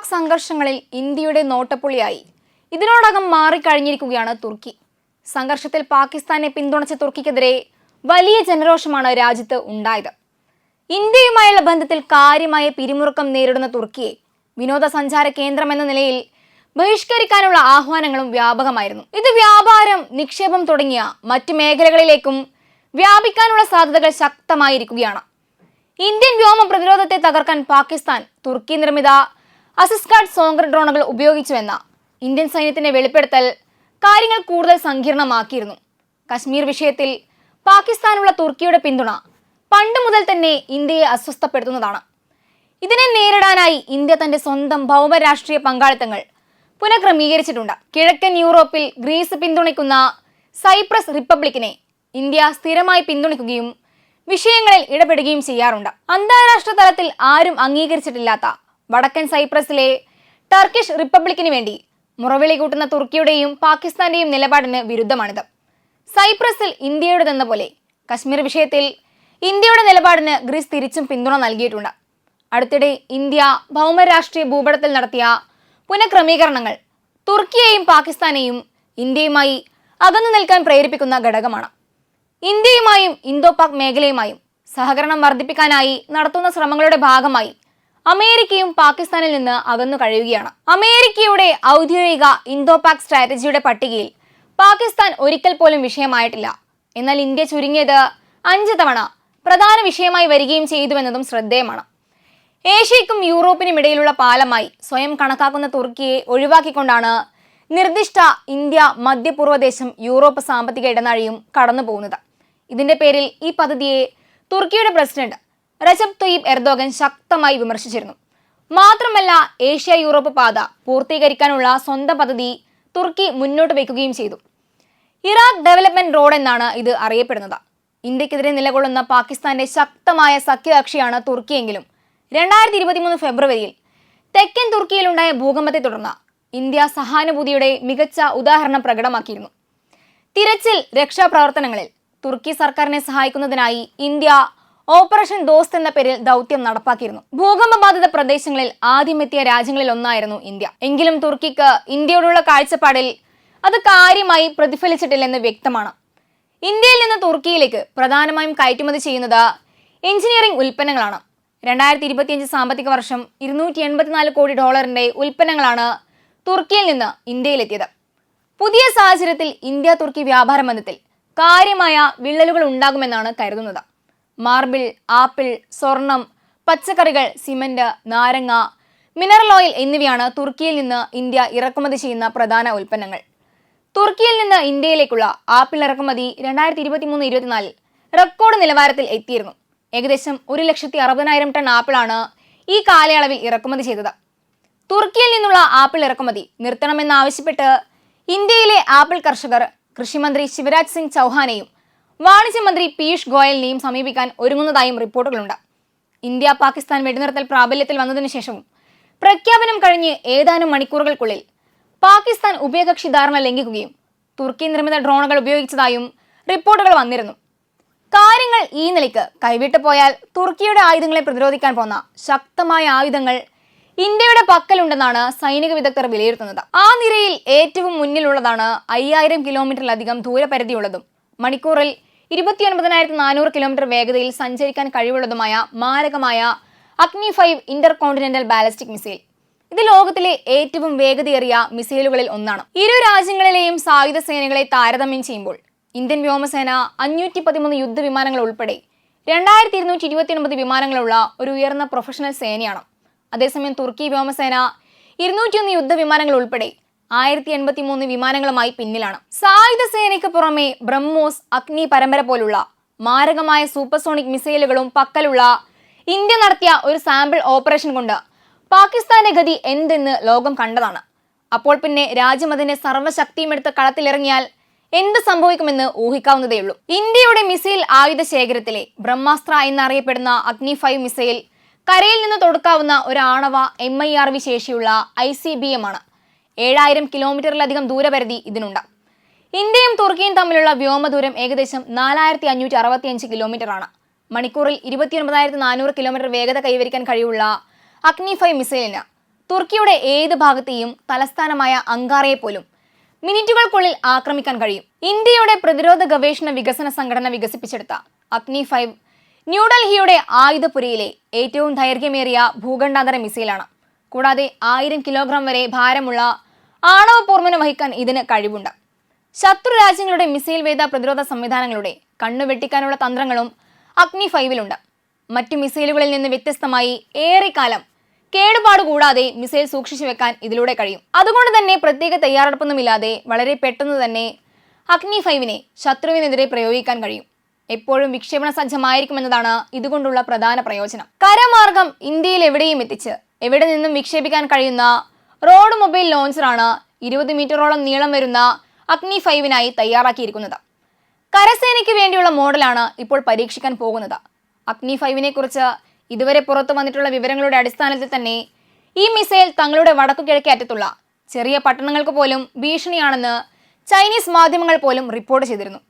പാക് സംഘർഷങ്ങളിൽ ഇന്ത്യയുടെ നോട്ടപ്പുള്ളിയായി ഇതിനോടകം മാറിക്കഴിഞ്ഞിരിക്കുകയാണ് തുർക്കി. സംഘർഷത്തിൽ പാകിസ്ഥാനെ പിന്തുണച്ച തുർക്കിക്കെതിരെ വലിയ ജനരോഷമാണ് രാജ്യത്ത് ഉണ്ടായത്. ഇന്ത്യയുമായുള്ള ബന്ധത്തിൽ കാര്യമായ പിരിമുറുക്കം നേരിടുന്ന തുർക്കിയെ വിനോദസഞ്ചാര കേന്ദ്രമെന്ന നിലയിൽ ബഹിഷ്കരിക്കാനുള്ള ആഹ്വാനങ്ങളും വ്യാപകമായിരുന്നു. ഇത് വ്യാപാരം, നിക്ഷേപം തുടങ്ങിയ മറ്റ് മേഖലകളിലേക്കും വ്യാപിക്കാനുള്ള സാധ്യതകൾ ശക്തമായിരിക്കുകയാണ്. ഇന്ത്യൻ വ്യോമ പ്രതിരോധത്തെ തകർക്കാൻ പാകിസ്ഥാൻ തുർക്കി നിർമ്മിത അസിസ്കാഡ് സോങ്കർ ഡ്രോണുകൾ ഉപയോഗിച്ചുവെന്ന ഇന്ത്യൻ സൈന്യത്തിന്റെ വെളിപ്പെടുത്തൽ കാര്യങ്ങൾ കൂടുതൽ സങ്കീർണമാക്കിയിരുന്നു. കശ്മീർ വിഷയത്തിൽ പാകിസ്ഥാനുള്ള തുർക്കിയുടെ പിന്തുണ പണ്ട് മുതൽ തന്നെ ഇന്ത്യയെ അസ്വസ്ഥപ്പെടുത്തുന്നതാണ്. ഇതിനെ നേരിടാനായി ഇന്ത്യ തന്റെ സ്വന്തം ഭൗമരാഷ്ട്രീയ പങ്കാളിത്തങ്ങൾ പുനഃക്രമീകരിച്ചിട്ടുണ്ട്. കിഴക്കൻ യൂറോപ്പിൽ ഗ്രീസ് പിന്തുണയ്ക്കുന്ന സൈപ്രസ് റിപ്പബ്ലിക്കിനെ ഇന്ത്യ സ്ഥിരമായി പിന്തുണയ്ക്കുകയും വിഷയങ്ങളിൽ ഇടപെടുകയും ചെയ്യാറുണ്ട്. അന്താരാഷ്ട്ര തലത്തിൽ ആരും അംഗീകരിച്ചിട്ടില്ലാത്ത വടക്കൻ സൈപ്രസിലെ ടർക്കിഷ് റിപ്പബ്ലിക്കിന് വേണ്ടി മുറവിളി കൂട്ടുന്ന തുർക്കിയുടെയും പാകിസ്ഥാന്റെയും നിലപാടിന് വിരുദ്ധമാണിത്. സൈപ്രസിൽ ഇന്ത്യയുടേതെന്ന പോലെ കശ്മീർ വിഷയത്തിൽ ഇന്ത്യയുടെ നിലപാടിന് ഗ്രീസ് തിരിച്ചും പിന്തുണ നൽകിയിട്ടുണ്ട്. അടുത്തിടെ ഇന്ത്യ ഭൗമരാഷ്ട്രീയ ഭൂപടത്തിൽ നടത്തിയ പുനഃക്രമീകരണങ്ങൾ തുർക്കിയെയും പാകിസ്ഥാനെയും ഇന്ത്യയുമായി അകന്നു നിൽക്കാൻ പ്രേരിപ്പിക്കുന്ന ഘടകമാണ്. ഇന്ത്യയുമായും ഇന്തോ പാക് മേഖലയുമായും സഹകരണം വർദ്ധിപ്പിക്കാനായി നടത്തുന്ന ശ്രമങ്ങളുടെ ഭാഗമായി അമേരിക്കയും പാകിസ്ഥാനിൽ നിന്ന് അകന്നു കഴിയുകയാണ്. അമേരിക്കയുടെ ഔദ്യോഗിക ഇന്തോ പാക് സ്ട്രാറ്റജിയുടെ പട്ടികയിൽ പാകിസ്ഥാൻ ഒരിക്കൽ പോലും വിഷയമായിട്ടില്ല. എന്നാൽ ഇന്ത്യ ചുരുങ്ങിയത് 5 തവണ പ്രധാന വിഷയമായി വരികയും ചെയ്തുവെന്നതും ശ്രദ്ധേയമാണ്. ഏഷ്യയ്ക്കും യൂറോപ്പിനും ഇടയിലുള്ള പാലമായി സ്വയം കണക്കാക്കുന്ന തുർക്കിയെ ഒഴിവാക്കിക്കൊണ്ടാണ് നിർദ്ദിഷ്ട ഇന്ത്യ മധ്യപൂർവ്വദേശം യൂറോപ്പ് സാമ്പത്തിക ഇടനാഴിയും കടന്നു പോകുന്നത്. ഇതിന്റെ പേരിൽ ഈ പദ്ധതിയെ തുർക്കിയുടെ പ്രസിഡന്റ് റജബ് തയ്യിബ് എർദോഗൻ ശക്തമായി വിമർശിച്ചിരുന്നു. മാത്രമല്ല, ഏഷ്യ യൂറോപ്പ് പാത പൂർത്തീകരിക്കാനുള്ള സ്വന്തം പദ്ധതി തുർക്കി മുന്നോട്ട് വയ്ക്കുകയും ചെയ്തു. ഇറാഖ് ഡെവലപ്മെന്റ് റോഡ് എന്നാണ് ഇത് അറിയപ്പെടുന്നത്. ഇന്ത്യക്കെതിരെ നിലകൊള്ളുന്ന പാകിസ്ഥാന്റെ ശക്തമായ സഖ്യകക്ഷിയാണ് തുർക്കിയെങ്കിലും 2023 ഫെബ്രുവരിയിൽ തെക്കൻ തുർക്കിയിലുണ്ടായ ഭൂകമ്പത്തെ തുടർന്ന് ഇന്ത്യ സഹാനുഭൂതിയുടെ മികച്ച ഉദാഹരണം പ്രകടമാക്കിയിരുന്നു. തിരച്ചിൽ, രക്ഷാപ്രവർത്തനങ്ങളിൽ തുർക്കി സർക്കാരിനെ സഹായിക്കുന്നതിനായി ഇന്ത്യ ഓപ്പറേഷൻ ദോസ്ത് എന്ന പേരിൽ ദൗത്യം നടപ്പാക്കിയിരുന്നു. ഭൂകമ്പ ബാധിത പ്രദേശങ്ങളിൽ ആദ്യമെത്തിയ രാജ്യങ്ങളിൽ ഒന്നായിരുന്നു ഇന്ത്യ. എങ്കിലും തുർക്കിക്ക് ഇന്ത്യയോടുള്ള കാഴ്ചപ്പാടിൽ അത് കാര്യമായി പ്രതിഫലിച്ചിട്ടില്ലെന്ന് വ്യക്തമാണ്. ഇന്ത്യയിൽ നിന്ന് തുർക്കിയിലേക്ക് പ്രധാനമായും കയറ്റുമതി ചെയ്യുന്നത് എഞ്ചിനീയറിംഗ് ഉൽപ്പന്നങ്ങളാണ്. 2025 സാമ്പത്തിക വർഷം $284 കോടി ഉൽപ്പന്നങ്ങളാണ് തുർക്കിയിൽ നിന്ന് ഇന്ത്യയിലെത്തിയത്. പുതിയ സാഹചര്യത്തിൽ ഇന്ത്യ തുർക്കി വ്യാപാര ബന്ധത്തിൽ കാര്യമായ വിള്ളലുകൾ ഉണ്ടാകുമെന്നാണ് കരുതുന്നത്. മാർബിൾ, ആപ്പിൾ, സ്വർണം, പച്ചക്കറികൾ, സിമന്റ്, നാരങ്ങ, മിനറൽ ഓയിൽ എന്നിവയാണ് തുർക്കിയിൽ നിന്ന് ഇന്ത്യ ഇറക്കുമതി ചെയ്യുന്ന പ്രധാന ഉൽപ്പന്നങ്ങൾ. തുർക്കിയിൽ നിന്ന് ഇന്ത്യയിലേക്കുള്ള ആപ്പിൾ ഇറക്കുമതി 2023-24 റെക്കോർഡ് നിലവാരത്തിൽ എത്തിയിരുന്നു. ഏകദേശം 1,60,000 ടൺ ആപ്പിളാണ് ഈ കാലയളവിൽ ഇറക്കുമതി ചെയ്തത്. തുർക്കിയിൽ നിന്നുള്ള ആപ്പിൾ ഇറക്കുമതി നിർത്തണമെന്നാവശ്യപ്പെട്ട് ഇന്ത്യയിലെ ആപ്പിൾ കർഷകർ കൃഷിമന്ത്രി ശിവരാജ് സിംഗ് ചൗഹാനെയും വാണിജ്യമന്ത്രി പീയൂഷ് ഗോയലിനെയും സമീപിക്കാൻ ഒരുങ്ങുന്നതായും റിപ്പോർട്ടുകളുണ്ട്. ഇന്ത്യ പാകിസ്ഥാൻ വെടിനിർത്തൽ പ്രാബല്യത്തിൽ വന്നതിനു ശേഷവും പ്രഖ്യാപനം കഴിഞ്ഞ് ഏതാനും മണിക്കൂറുകൾക്കുള്ളിൽ പാകിസ്ഥാൻ ഉഭയകക്ഷി ധാരണ ലംഘിക്കുകയും തുർക്കി നിർമ്മിത ഡ്രോണുകൾ ഉപയോഗിച്ചതായും റിപ്പോർട്ടുകൾ വന്നിരുന്നു. കാര്യങ്ങൾ ഈ നിലയ്ക്ക് കൈവിട്ടു പോയാൽ തുർക്കിയുടെ ആയുധങ്ങളെ പ്രതിരോധിക്കാൻ പോന്ന ശക്തമായ ആയുധങ്ങൾ ഇന്ത്യയുടെ പക്കലുണ്ടെന്നാണ് സൈനിക വിദഗ്ധർ വിലയിരുത്തുന്നത്. ആ നിരയിൽ ഏറ്റവും മുന്നിലുള്ളതാണ് 5000 കിലോമീറ്ററിലധികം ദൂരപരിധിയുള്ളതും മണിക്കൂറിൽ 29,400 കിലോമീറ്റർ വേഗതയിൽ സഞ്ചരിക്കാൻ കഴിവുള്ളതുമായ മാരകമായ അഗ്നി 5 ഇന്റർ കോണ്ടിനെന്റൽ ബാലിസ്റ്റിക് മിസൈൽ. ഇത് ലോകത്തിലെ ഏറ്റവും വേഗതയേറിയ മിസൈലുകളിൽ ഒന്നാണ്. ഇരു രാജ്യങ്ങളിലെയും സായുധ സേനകളെ താരതമ്യം ചെയ്യുമ്പോൾ ഇന്ത്യൻ വ്യോമസേന 513 യുദ്ധവിമാനങ്ങൾ ഉൾപ്പെടെ 2229 വിമാനങ്ങളുള്ള ഒരു ഉയർന്ന പ്രൊഫഷണൽ സേനയാണ്. അതേസമയം തുർക്കി വ്യോമസേന 201 യുദ്ധവിമാനങ്ങൾ ഉൾപ്പെടെ 1083 വിമാനങ്ങളുമായി പിന്നിലാണ്. സായുധ സേനയ്ക്ക് പുറമെ ബ്രഹ്മോസ്, അഗ്നി പരമ്പര പോലുള്ള മാരകമായ സൂപ്പർസോണിക് മിസൈലുകളും പക്കലുള്ള ഇന്ത്യ നടത്തിയ ഒരു സാമ്പിൾ ഓപ്പറേഷൻ കൊണ്ട് പാകിസ്ഥാന്റെ ഗതി എന്തെന്ന് ലോകം കണ്ടതാണ്. അപ്പോൾ പിന്നെ രാജ്യം അതിന്റെ സർവ്വശക്തിയും എടുത്ത് കളത്തിലിറങ്ങിയാൽ എന്ത് സംഭവിക്കുമെന്ന് ഊഹിക്കാവുന്നതേയുള്ളൂ. ഇന്ത്യയുടെ മിസൈൽ ആയുധ ശേഖരത്തിലെ ബ്രഹ്മാസ്ത്ര എന്നറിയപ്പെടുന്ന അഗ്നി 5 മിസൈൽ കരയിൽ നിന്ന് തൊടുക്കാവുന്ന ഒരു ആണവ MIRV ശേഷിയുള്ള ICBM ആണ്. 7000 കിലോമീറ്ററിലധികം ദൂരപരിധി ഇതിനുണ്ട്. ഇന്ത്യയും തുർക്കിയും തമ്മിലുള്ള വ്യോമദൂരം ഏകദേശം 4565 കിലോമീറ്റർ ആണ്. മണിക്കൂറിൽ 29,400 കിലോമീറ്റർ വേഗത കൈവരിക്കാൻ കഴിവുള്ള അഗ്നി 5 മിസൈലിന് തുർക്കിയുടെ ഏത് ഭാഗത്തെയും തലസ്ഥാനമായ അങ്കാറയെ പോലും മിനിറ്റുകൾക്കുള്ളിൽ ആക്രമിക്കാൻ കഴിയും. ഇന്ത്യയുടെ പ്രതിരോധ ഗവേഷണ വികസന സംഘടന വികസിപ്പിച്ചെടുത്ത അഗ്നി 5 ന്യൂഡൽഹിയുടെ ആയുധപുരയിലെ ഏറ്റവും ദൈർഘ്യമേറിയ ഭൂഖണ്ഡാന്തര മിസൈലാണ്. കൂടാതെ 1000 കിലോഗ്രാം വരെ ഭാരമുള്ള ആണവ പോർമുന വഹിക്കാൻ ഇതിന് കഴിവുണ്ട്. ശത്രു രാജ്യങ്ങളുടെ മിസൈൽ വേദ പ്രതിരോധ സംവിധാനങ്ങളുടെ കണ്ണുവെട്ടിക്കാനുള്ള തന്ത്രങ്ങളും അഗ്നി 5-ലുണ്ട്. മറ്റു മിസൈലുകളിൽ നിന്ന് വ്യത്യസ്തമായി ഏറെക്കാലം കേടുപാട് കൂടാതെ മിസൈൽ സൂക്ഷിച്ചു വെക്കാൻ ഇതിലൂടെ കഴിയും. അതുകൊണ്ട് തന്നെ പ്രത്യേക തയ്യാറെടുപ്പൊന്നുമില്ലാതെ വളരെ പെട്ടെന്ന് തന്നെ അഗ്നി 5-നെ ശത്രുവിനെതിരെ പ്രയോഗിക്കാൻ കഴിയും. എപ്പോഴും വിക്ഷേപണ സജ്ജമായിരിക്കുമെന്നതാണ് ഇതുകൊണ്ടുള്ള പ്രധാന പ്രയോജനം. കരമാർഗം ഇന്ത്യയിൽ എവിടെയും എത്തിച്ച് എവിടെ നിന്നും വിക്ഷേപിക്കാൻ കഴിയുന്ന റോഡ് മൊബൈൽ ലോഞ്ചറാണ് 20 മീറ്ററോളം നീളം വരുന്ന അഗ്നി 5-നായി തയ്യാറാക്കിയിരിക്കുന്നത്. കരസേനയ്ക്ക് വേണ്ടിയുള്ള മോഡലാണ് ഇപ്പോൾ പരീക്ഷിക്കാൻ പോകുന്നത്. അഗ്നി 5-നെ കുറിച്ച് ഇതുവരെ പുറത്തു വന്നിട്ടുള്ള വിവരങ്ങളുടെ അടിസ്ഥാനത്തിൽ തന്നെ ഈ മിസൈൽ തങ്ങളുടെ വടക്കുകിഴക്കേ അറ്റത്തുള്ള ചെറിയ പട്ടണങ്ങൾക്ക് പോലും ഭീഷണിയാണെന്ന് ചൈനീസ് മാധ്യമങ്ങൾ പോലും റിപ്പോർട്ട് ചെയ്തിരുന്നു.